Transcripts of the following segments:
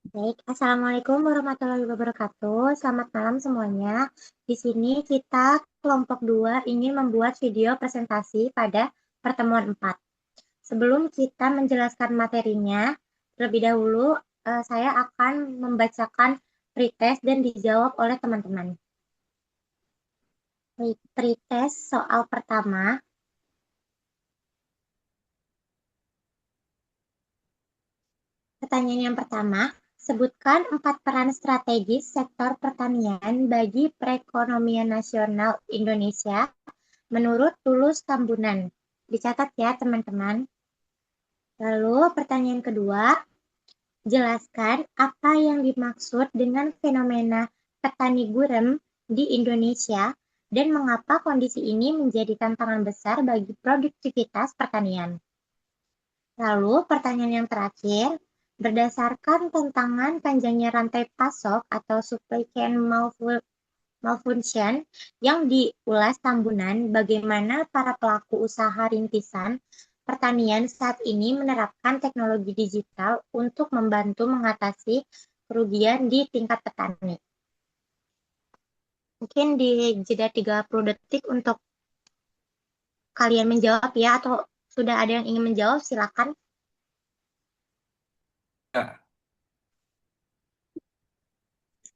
Baik, Assalamualaikum warahmatullahi wabarakatuh. Selamat malam semuanya. Di sini kita kelompok 2 ingin membuat video presentasi pada pertemuan 4. Sebelum kita menjelaskan materinya, terlebih dahulu saya akan membacakan pretest dan dijawab oleh teman-teman. Baik, pretest soal pertama. Pertanyaan yang pertama, sebutkan 4 peran strategis sektor pertanian bagi perekonomian nasional Indonesia menurut Tulus Tambunan. Dicatat ya, teman-teman. Lalu, pertanyaan kedua, jelaskan apa yang dimaksud dengan fenomena petani gurem di Indonesia dan mengapa kondisi ini menjadi tantangan besar bagi produktivitas pertanian. Lalu, pertanyaan yang terakhir, berdasarkan tantangan panjangnya rantai pasok atau supply chain malfunction yang diulas Tambunan, bagaimana para pelaku usaha rintisan pertanian saat ini menerapkan teknologi digital untuk membantu mengatasi kerugian di tingkat petani. Mungkin di jeda 30 detik untuk kalian menjawab ya, atau sudah ada yang ingin menjawab, silakan. Ya,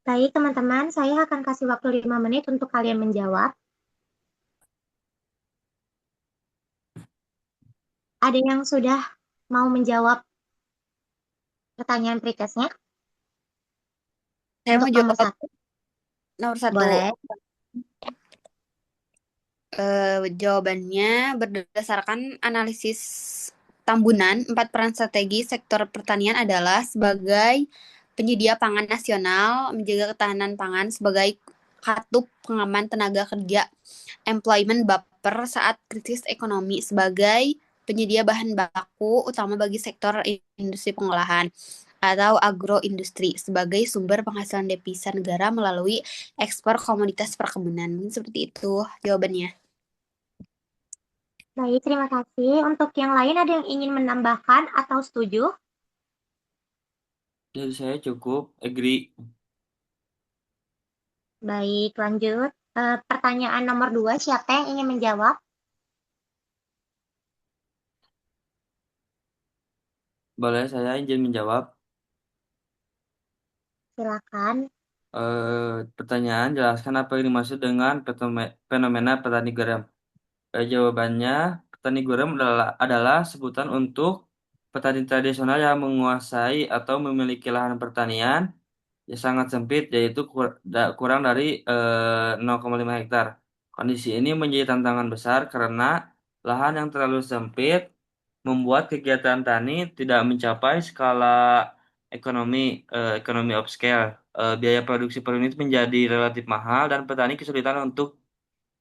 Baik, teman-teman, saya akan kasih waktu 5 menit untuk kalian menjawab. Ada yang sudah mau menjawab pertanyaan pretestnya Saya untuk mau nomor jawab satu? nomor satu. Boleh. Jawabannya berdasarkan analisis Tambunan, 4 peran strategi sektor pertanian adalah sebagai penyedia pangan nasional, menjaga ketahanan pangan sebagai katup pengaman tenaga kerja, employment buffer saat krisis ekonomi sebagai penyedia bahan baku utama bagi sektor industri pengolahan atau agroindustri sebagai sumber penghasilan devisa negara melalui ekspor komoditas perkebunan. Mungkin seperti itu jawabannya. Baik, terima kasih. Untuk yang lain ada yang ingin menambahkan atau setuju? dari saya cukup agree. Baik, lanjut. Pertanyaan nomor 2, siapa yang ingin menjawab? Boleh saya izin menjawab. Silakan. Pertanyaan, jelaskan apa yang dimaksud dengan fenomena petani garam. Jawabannya, petani garam adalah sebutan untuk petani tradisional yang menguasai atau memiliki lahan pertanian yang sangat sempit, yaitu kurang dari 0,5 hektar. Kondisi ini menjadi tantangan besar karena lahan yang terlalu sempit membuat kegiatan tani tidak mencapai skala ekonomi ekonomi upscale. Biaya produksi per unit menjadi relatif mahal dan petani kesulitan untuk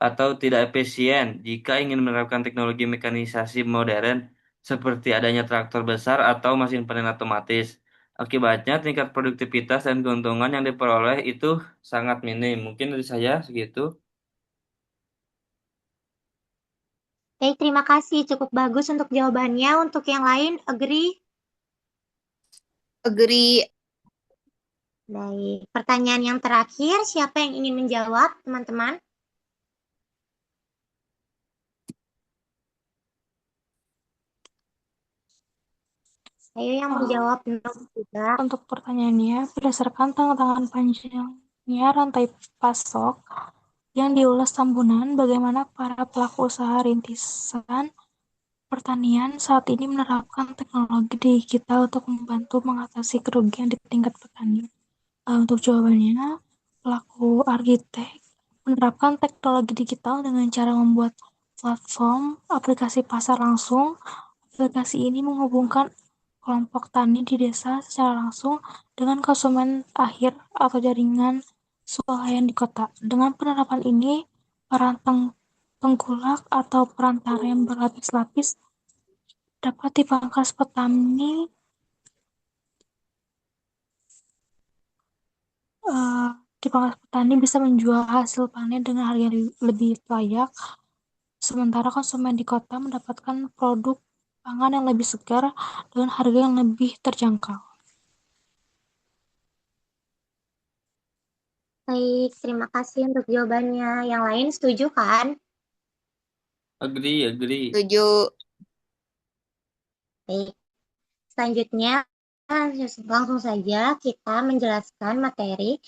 atau tidak efisien jika ingin menerapkan teknologi mekanisasi modern seperti adanya traktor besar atau mesin panen otomatis. Akibatnya tingkat produktivitas dan keuntungan yang diperoleh itu sangat minim. Mungkin dari saya segitu. Baik, terima kasih. Cukup bagus untuk jawabannya. Untuk yang lain, agree? Agree. Baik, pertanyaan yang terakhir, siapa yang ingin menjawab, teman-teman? Ayo yang menjawab nomor 3. Untuk pertanyaannya, berdasarkan tantangan panjangnya rantai pasok yang diulas Tambunan, bagaimana para pelaku usaha rintisan pertanian saat ini menerapkan teknologi digital untuk membantu mengatasi kerugian di tingkat petani? Untuk jawabannya, pelaku arsitek menerapkan teknologi digital dengan cara membuat platform aplikasi pasar langsung. Aplikasi ini menghubungkan kelompok tani di desa secara langsung dengan konsumen akhir atau jaringan swalayan di kota. Dengan penerapan ini, para tengkulak atau perantara yang berlapis-lapis dapat dipangkas petani eh, dipangkas petani bisa menjual hasil panen dengan harga yang lebih layak, sementara konsumen di kota mendapatkan produk pangan yang lebih segar dengan harga yang lebih terjangkau. Baik, terima kasih untuk jawabannya. Yang lain setuju kan? Agree, agree. Setuju. Baik, selanjutnya langsung saja kita menjelaskan materi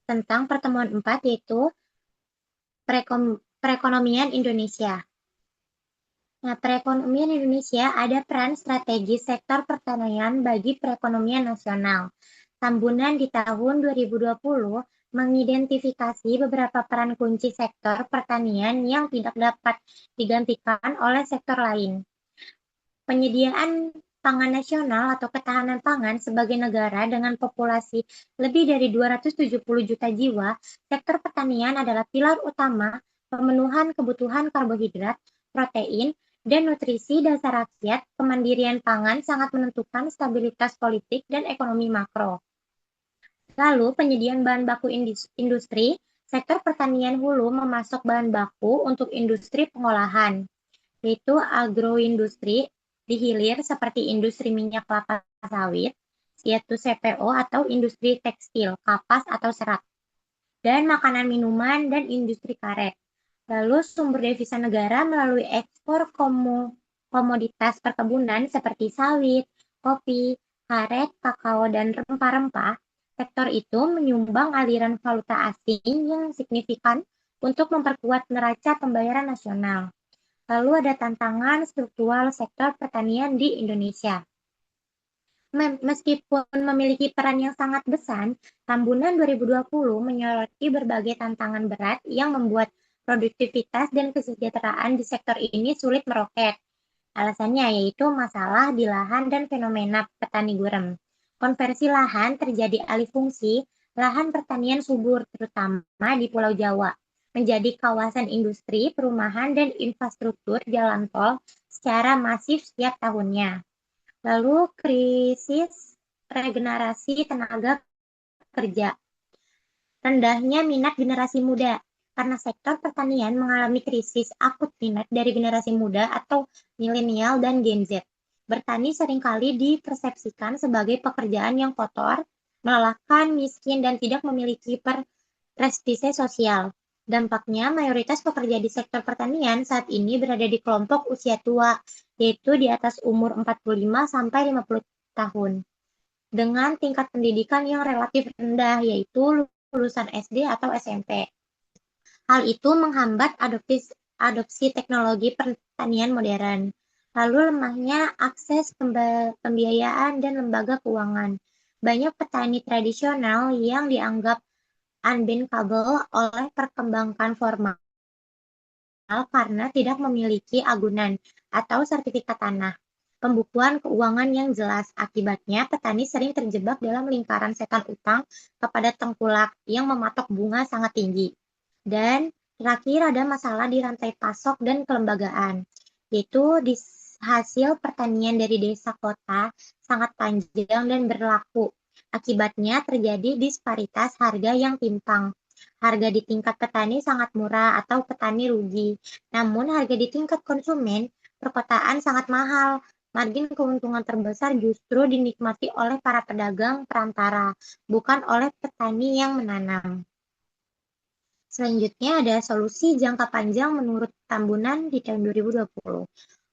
tentang pertemuan 4 yaitu perekonomian Indonesia. Nah, perekonomian Indonesia ada peran strategis sektor pertanian bagi perekonomian nasional. Tambunan di tahun 2020 mengidentifikasi beberapa peran kunci sektor pertanian yang tidak dapat digantikan oleh sektor lain. Penyediaan pangan nasional atau ketahanan pangan sebagai negara dengan populasi lebih dari 270 juta jiwa, sektor pertanian adalah pilar utama pemenuhan kebutuhan karbohidrat, protein, dan nutrisi dasar rakyat. Kemandirian pangan sangat menentukan stabilitas politik dan ekonomi makro. Lalu, penyediaan bahan baku industri, sektor pertanian hulu memasok bahan baku untuk industri pengolahan, yaitu agroindustri di hilir seperti industri minyak kelapa sawit, yaitu CPO atau industri tekstil, kapas atau serat, dan makanan minuman dan industri karet. Lalu sumber devisa negara melalui ekspor komoditas perkebunan seperti sawit, kopi, karet, kakao, dan rempah-rempah. Sektor itu menyumbang aliran valuta asing yang signifikan untuk memperkuat neraca pembayaran nasional. Lalu ada tantangan struktural sektor pertanian di Indonesia. Meskipun memiliki peran yang sangat besar, Tambunan 2020 menyoroti berbagai tantangan berat yang membuat produktivitas dan kesejahteraan di sektor ini sulit meroket. Alasannya yaitu masalah di lahan dan fenomena petani gurem. Konversi lahan terjadi alih fungsi, lahan pertanian subur terutama di Pulau Jawa, menjadi kawasan industri, perumahan, dan infrastruktur jalan tol secara masif setiap tahunnya. Lalu krisis regenerasi tenaga kerja. Rendahnya minat generasi muda, karena sektor pertanian mengalami krisis akut minat dari generasi muda atau milenial dan Gen Z. Bertani seringkali dipersepsikan sebagai pekerjaan yang kotor, melelahkan, miskin, dan tidak memiliki prestise sosial. Dampaknya, mayoritas pekerja di sektor pertanian saat ini berada di kelompok usia tua, yaitu di atas umur 45 sampai 50 tahun, dengan tingkat pendidikan yang relatif rendah, yaitu lulusan SD atau SMP. Hal itu menghambat adopsi teknologi pertanian modern. Lalu lemahnya akses pembiayaan dan lembaga keuangan. Banyak petani tradisional yang dianggap unbankable oleh perbankan formal karena tidak memiliki agunan atau sertifikat tanah. Pembukuan keuangan yang jelas. Akibatnya, petani sering terjebak dalam lingkaran setan utang kepada tengkulak yang mematok bunga sangat tinggi. Dan terakhir ada masalah di rantai pasok dan kelembagaan, yaitu di hasil pertanian dari desa kota sangat panjang dan berlaku. Akibatnya terjadi disparitas harga yang timpang. Harga di tingkat petani sangat murah atau petani rugi. Namun harga di tingkat konsumen perkotaan sangat mahal. Margin keuntungan terbesar justru dinikmati oleh para pedagang perantara, bukan oleh petani yang menanam. Selanjutnya ada solusi jangka panjang menurut Tambunan di tahun 2020.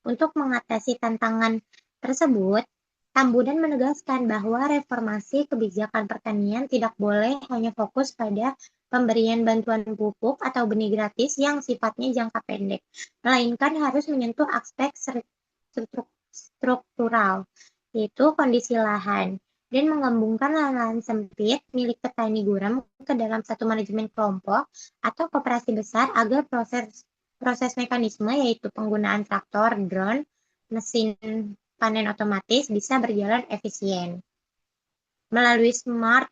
Untuk mengatasi tantangan tersebut, Tambunan menegaskan bahwa reformasi kebijakan pertanian tidak boleh hanya fokus pada pemberian bantuan pupuk atau benih gratis yang sifatnya jangka pendek, melainkan harus menyentuh aspek struktural, yaitu kondisi lahan, dan menggabungkan lahan sempit milik petani gurem ke dalam satu manajemen kelompok atau koperasi besar agar proses mekanisme yaitu penggunaan traktor, drone, mesin panen otomatis bisa berjalan efisien. Melalui Smart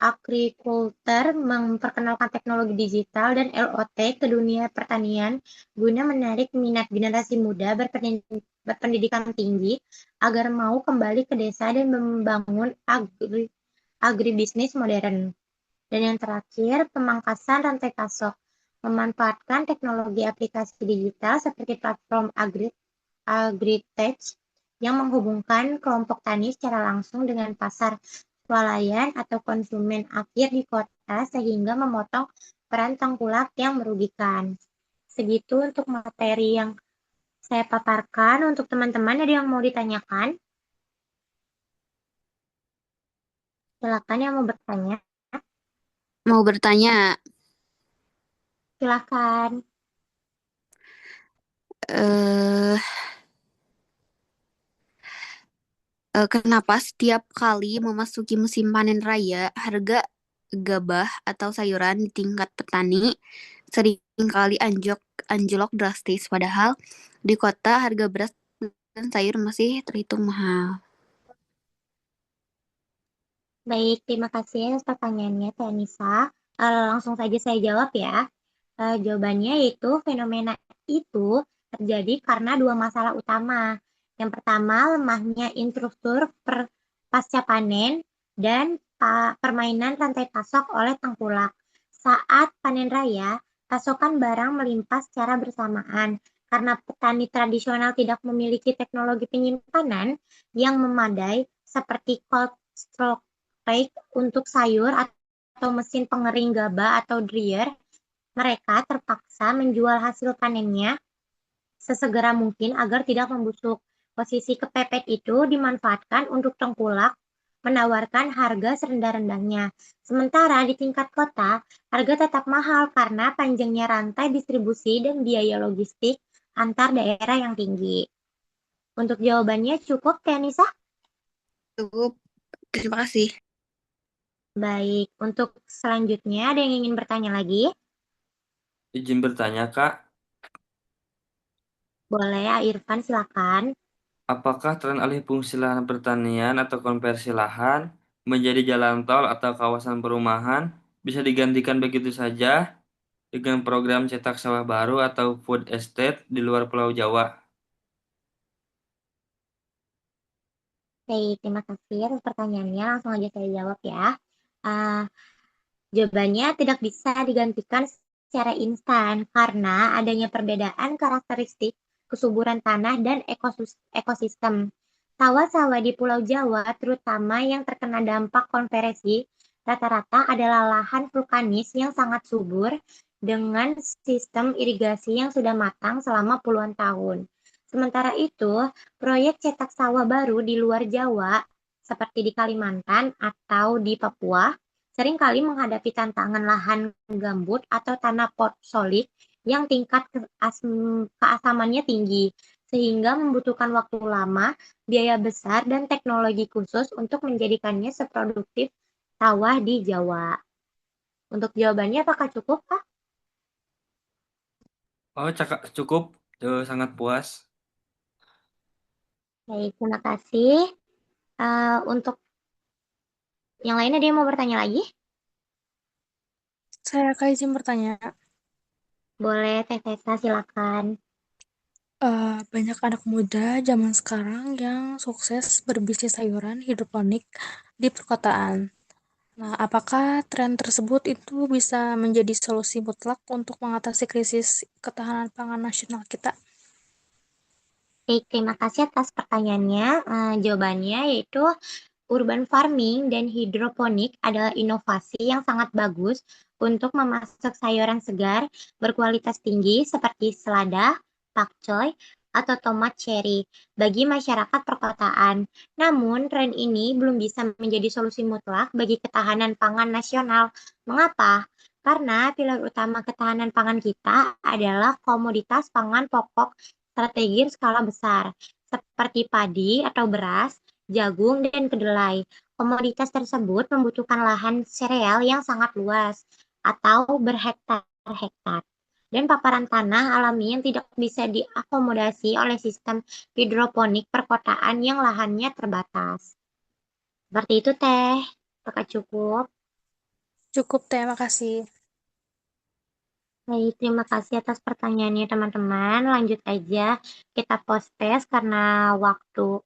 Agriculture memperkenalkan teknologi digital dan LOT ke dunia pertanian guna menarik minat generasi muda berpendidikan tinggi agar mau kembali ke desa dan membangun agribisnis modern. Dan yang terakhir, pemangkasan rantai pasok. Memanfaatkan teknologi aplikasi digital seperti platform agritech yang menghubungkan kelompok tani secara langsung dengan pasar swalayan atau konsumen akhir di kota sehingga memotong peran tengkulak yang merugikan. Segitu untuk materi yang saya paparkan. Untuk teman-teman, ada yang mau ditanyakan? Silakan yang mau bertanya. Mau bertanya, Silakan. eh kenapa setiap kali memasuki musim panen raya, harga gabah atau sayuran di tingkat petani seringkali anjlok drastis, padahal di kota harga beras dan sayur masih terhitung mahal. Baik, terima kasih atas pertanyaannya, Teh Nisa. Langsung saja saya jawab ya. Jawabannya yaitu fenomena itu terjadi karena dua masalah utama. Yang pertama, lemahnya infrastruktur pasca panen dan permainan rantai pasok oleh tengkulak. Saat panen raya, pasokan barang melimpah secara bersamaan. Karena petani tradisional tidak memiliki teknologi penyimpanan yang memadai seperti cold storage untuk sayur atau mesin pengering gabah atau dryer, mereka terpaksa menjual hasil panennya sesegera mungkin agar tidak membusuk. Posisi kepepet itu dimanfaatkan untuk tengkulak menawarkan harga serendah-rendahnya. Sementara di tingkat kota, harga tetap mahal karena panjangnya rantai distribusi dan biaya logistik antar daerah yang tinggi. Untuk jawabannya cukup, Tianisa? Cukup, terima kasih. Baik, untuk selanjutnya ada yang ingin bertanya lagi? Izin bertanya, Kak, Boleh, Irfan, silakan. apakah tren alih fungsi lahan pertanian atau konversi lahan menjadi jalan tol atau kawasan perumahan bisa digantikan begitu saja dengan program cetak sawah baru atau food estate di luar Pulau Jawa? Baik, terima kasih atas pertanyaannya. Langsung aja saya jawab ya. Uh, Jawabannya tidak bisa digantikan secara instan karena adanya perbedaan karakteristik kesuburan tanah dan ekosistem. Sawah-sawah di Pulau Jawa, terutama yang terkena dampak konversi, rata-rata adalah lahan vulkanis yang sangat subur dengan sistem irigasi yang sudah matang selama puluhan tahun. Sementara itu, proyek cetak sawah baru di luar Jawa, seperti di Kalimantan atau di Papua, seringkali menghadapi tantangan lahan gambut atau tanah posolik yang tingkat keasamannya tinggi, sehingga membutuhkan waktu lama, biaya besar, dan teknologi khusus untuk menjadikannya seproduktif sawah di Jawa. Untuk jawabannya apakah cukup, Pak? Oh, cukup. Sangat puas. Baik, terima kasih. Untuk yang lain ada yang mau bertanya lagi? Saya Kak izin bertanya, Boleh, Teh Tessa, silakan. banyak anak muda zaman sekarang yang sukses berbisnis sayuran hidroponik di perkotaan. Nah, apakah tren tersebut itu bisa menjadi solusi mutlak untuk mengatasi krisis ketahanan pangan nasional kita? Baik, terima kasih atas pertanyaannya. Jawabannya yaitu urban farming dan hidroponik adalah inovasi yang sangat bagus untuk memasak sayuran segar berkualitas tinggi seperti selada, pakcoy, atau tomat cherry bagi masyarakat perkotaan. Namun, tren ini belum bisa menjadi solusi mutlak bagi ketahanan pangan nasional. Mengapa? Karena pilar utama ketahanan pangan kita adalah komoditas pangan pokok strategis skala besar, seperti padi atau beras, jagung, dan kedelai. Komoditas tersebut membutuhkan lahan sereal yang sangat luas atau berhektar-hektar dan paparan tanah alami yang tidak bisa diakomodasi oleh sistem hidroponik perkotaan yang lahannya terbatas. Seperti itu, Teh. Apakah cukup? Cukup, terima kasih. Baik, terima kasih atas pertanyaannya, teman-teman. Lanjut aja, kita post test karena waktu.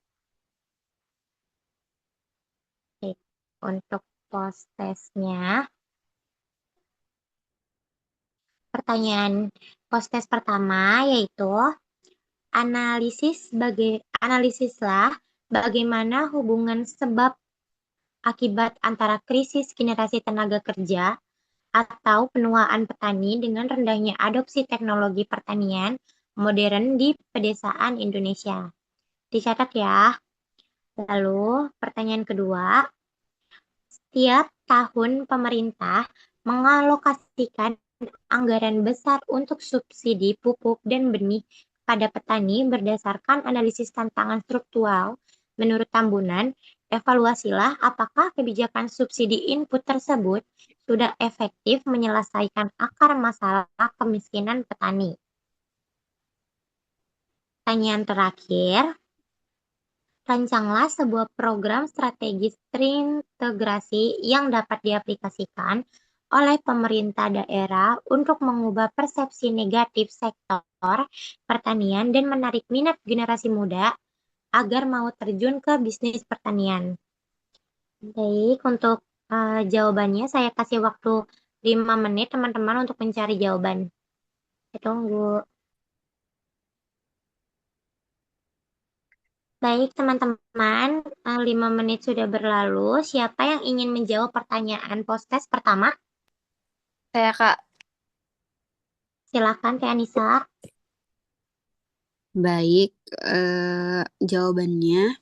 Oke, untuk post testnya, pertanyaan post test pertama yaitu analisislah bagaimana hubungan sebab akibat antara krisis generasi tenaga kerja atau penuaan petani dengan rendahnya adopsi teknologi pertanian modern di pedesaan Indonesia. Dicatat ya. Lalu, pertanyaan kedua, setiap tahun pemerintah mengalokasikan anggaran besar untuk subsidi pupuk dan benih pada petani berdasarkan analisis tantangan struktural. Menurut Tambunan, evaluasilah apakah kebijakan subsidi input tersebut sudah efektif menyelesaikan akar masalah kemiskinan petani. Pertanyaan terakhir, rancanglah sebuah program strategis terintegrasi yang dapat diaplikasikan oleh pemerintah daerah untuk mengubah persepsi negatif sektor pertanian dan menarik minat generasi muda agar mau terjun ke bisnis pertanian. Baik, untuk jawabannya saya kasih waktu 5 menit teman-teman untuk mencari jawaban. Saya tunggu. Baik, teman-teman, 5 menit sudah berlalu. Siapa yang ingin menjawab pertanyaan post-test pertama? Saya, Kak. Silakan, Teh Anissa. Baik, jawabannya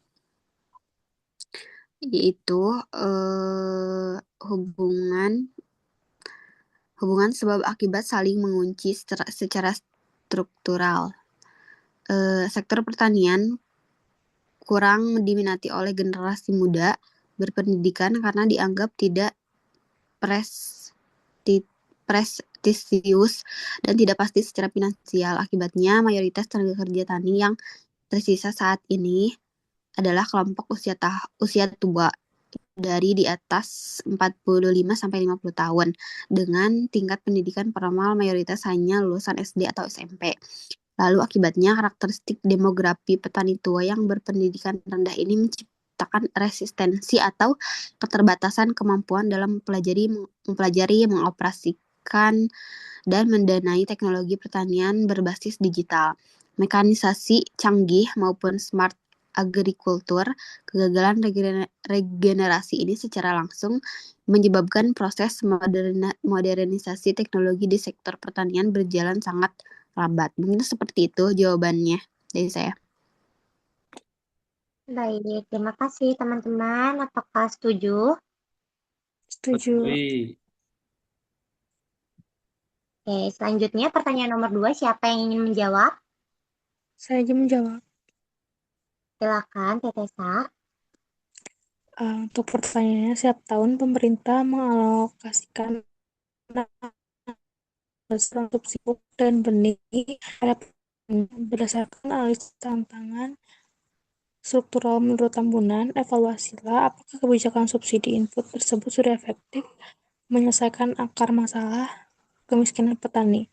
yaitu hubungan sebab akibat saling mengunci secara struktural. Sektor pertanian kurang diminati oleh generasi muda berpendidikan karena dianggap tidak prestisius dan tidak pasti secara finansial. Akibatnya, mayoritas tenaga kerja tani yang tersisa saat ini adalah kelompok usia tua dari di atas 45-50 tahun dengan tingkat pendidikan formal mayoritas hanya lulusan SD atau SMP. Lalu akibatnya karakteristik demografi petani tua yang berpendidikan rendah ini menciptakan resistensi atau keterbatasan kemampuan dalam mempelajari, mengoperasikan, dan mendanai teknologi pertanian berbasis digital, mekanisasi canggih maupun smart agrikultur. Kegagalan regenerasi ini secara langsung menyebabkan proses modernisasi teknologi di sektor pertanian berjalan sangat lambat. Mungkin seperti itu jawabannya dari saya. Baik, terima kasih teman-teman. Apakah setuju? Setuju. Oke, selanjutnya pertanyaan nomor 2, siapa yang ingin menjawab? Saya aja menjawab. Silakan, Teh Tessa. Untuk pertanyaannya, setiap tahun pemerintah mengalokasikan besar subsidi pupuk dan benih pada berdasarkan analisis tantangan struktural menurut Tambunan. Evaluasilah apakah kebijakan subsidi input tersebut sudah efektif menyelesaikan akar masalah kemiskinan petani.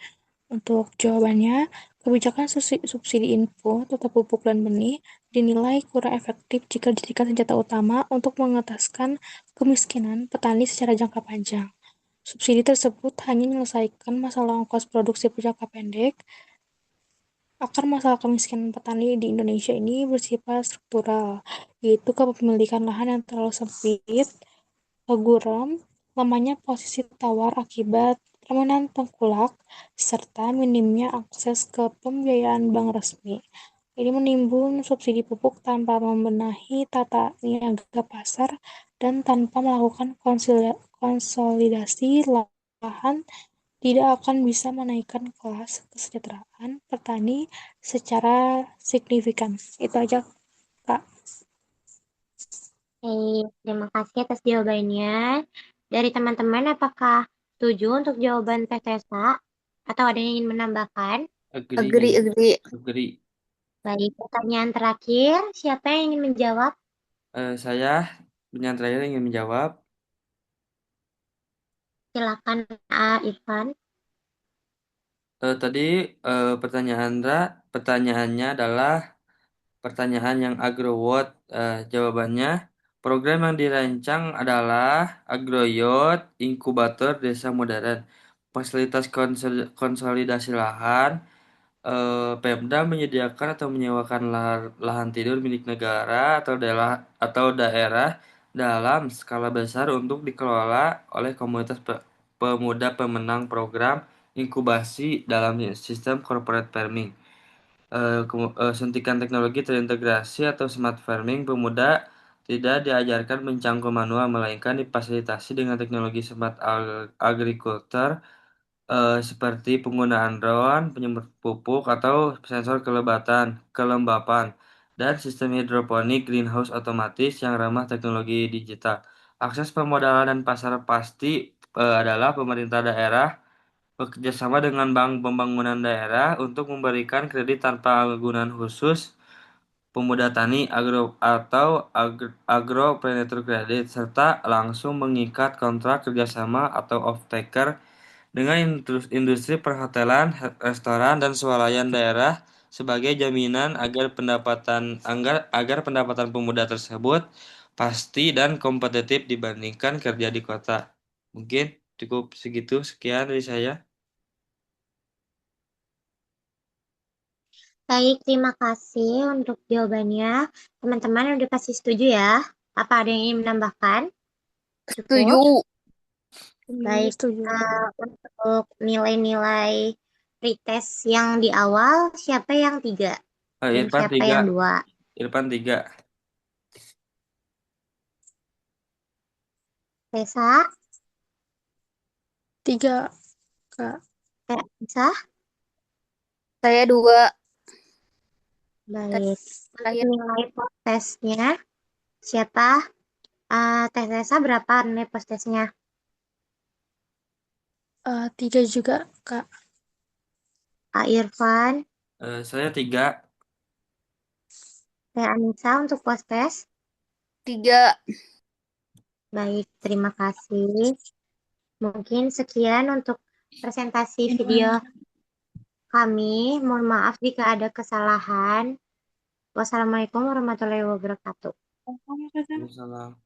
Untuk jawabannya, kebijakan subsidi input atau pupuk dan benih dinilai kurang efektif jika dijadikan senjata utama untuk mengentaskan kemiskinan petani secara jangka panjang. Subsidi tersebut hanya menyelesaikan masalah ongkos produksi jangka pendek. Akar masalah kemiskinan petani di Indonesia ini bersifat struktural, yaitu kepemilikan lahan yang terlalu sempit, guram, lemahnya posisi tawar akibat permainan tengkulak, serta minimnya akses ke pembiayaan bank resmi. Ini menimbun subsidi pupuk tanpa membenahi tata niaga pasar dan tanpa melakukan konsolidasi lahan tidak akan bisa menaikkan kelas kesejahteraan petani secara signifikan. Itu aja, Kak. Terima kasih atas jawabannya. Dari teman-teman, apakah setuju untuk jawaban Teh Tessa? Atau ada yang ingin menambahkan? Agree. Baik, pertanyaan terakhir, siapa yang ingin menjawab? Saya dengan terakhir ingin menjawab. Silakan, Irfan. Tadi pertanyaannya adalah pertanyaan yang agroword. Jawabannya, program yang dirancang adalah Agroyot Inkubator Desa Modern. Fasilitas konsolidasi lahan, Pemda menyediakan atau menyewakan lahan tidur milik negara atau daerah dalam skala besar untuk dikelola oleh komunitas pemuda pemenang program inkubasi dalam sistem corporate farming. Suntikan teknologi terintegrasi atau smart farming, pemuda tidak diajarkan mencangkul manual, melainkan difasilitasi dengan teknologi smart agriculture seperti penggunaan drone, penyemprot pupuk, atau sensor kelembapan, dan sistem hidroponik greenhouse otomatis yang ramah teknologi digital. Akses permodalan dan pasar pasti adalah pemerintah daerah bekerja sama dengan Bank Pembangunan Daerah untuk memberikan kredit tanpa gunaan khusus pemuda tani agropreneur kredit serta langsung mengikat kontrak kerjasama atau off-taker dengan industri perhotelan, restoran, dan swalayan daerah sebagai jaminan agar pendapatan pemuda tersebut pasti dan kompetitif dibandingkan kerja di kota. Mungkin cukup segitu, sekian dari saya. Baik, terima kasih untuk jawabannya. Teman-teman udah pasti setuju ya? Apa ada yang ingin menambahkan? Cukup. Setuju. Baik, Setuju. untuk nilai-nilai pretest yang di awal, siapa yang 3? Dan Irfan siapa 3. yang 2? Irfan 3. Tessa, 3, Kak. Tessa? Saya 2. Baik. Terakhir. Nilai postesnya, siapa? Teh Tessa berapa nilai postesnya? 3 juga, Kak. Irfan, Saya 3. Teh Anissa untuk postes. 3. Baik, terima kasih. Mungkin sekian untuk presentasi video kami. Mohon maaf jika ada kesalahan. Wassalamualaikum warahmatullahi wabarakatuh. Waalaikumsalam.